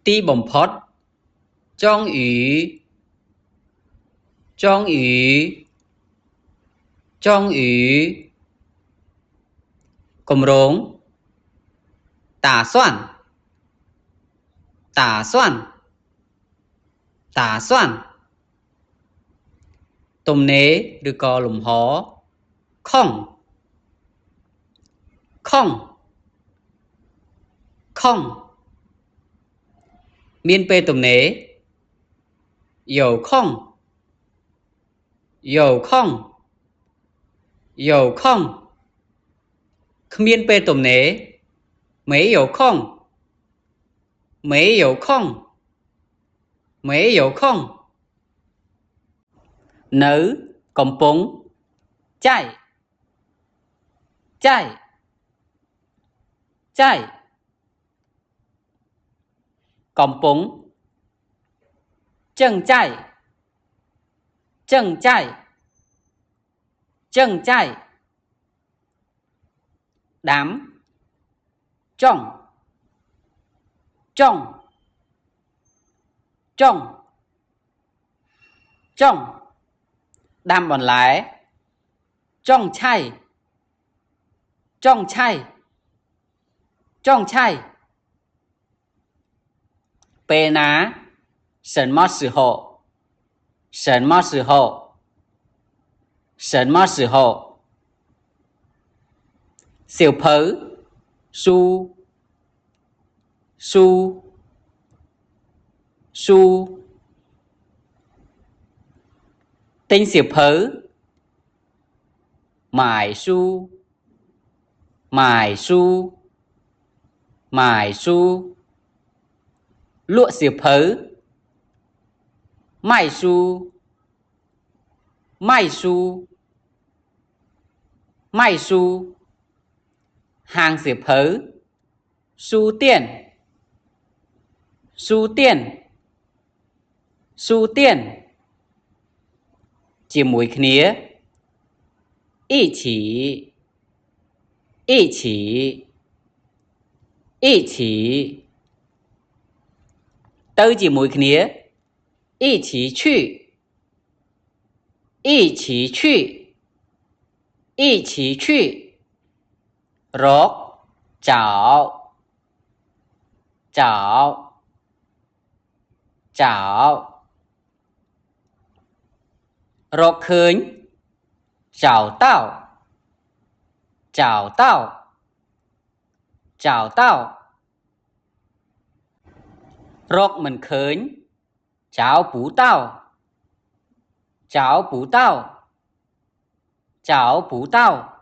Ti bổng phót. Trong ủy. Trong ủy. Trong ủy. Cầm rống. Tả soạn. Tả soạn. Tả soạn. Tùm nế được có lùm hó. Không. Không. Không. Miên bê tùm nế. Dầu không. Dầu không. Dầu không. Miên bê tùm nế. Mấy dầu không. Mấy dầu không. Mấy dầu không. Nữ. Cầm búng. Chạy. Chạy. Chạy. Cầm búng. Chân chạy. Chân chạy. Chân chạy. Đám. Trong. Trong. Trong. Trong. Đám bọn lái. Trong chạy. Trong chạy. Trong chạy. Bê ná. Sần mò sử hộ. Sần mò sử hộ. Sần mò sử hộ. Siêu phớ. Su. Su. Su. Tinh siêu phớ. Mải su. Mải su. Mải su. Lụa siêu phớ. Mai su. Mai su. Mai su. Hàng siêu phớ. Su tiền. Su tiền. Su tiền. Chỉ mũi khía. Ý chỉ. Ý chỉ. Ý chỉ. Tớ chỉ mũi khía. Ý chỉ去. Ý chỉ去. Ý chỉ去. Rốt. Chảo. Chảo. Chảo. Rốt khớnh. Chảo tao. Chảo tao. Chảo tao. Rốt mình khớnh. Chảo bú tao. Chảo bú tao. Chảo bú tao.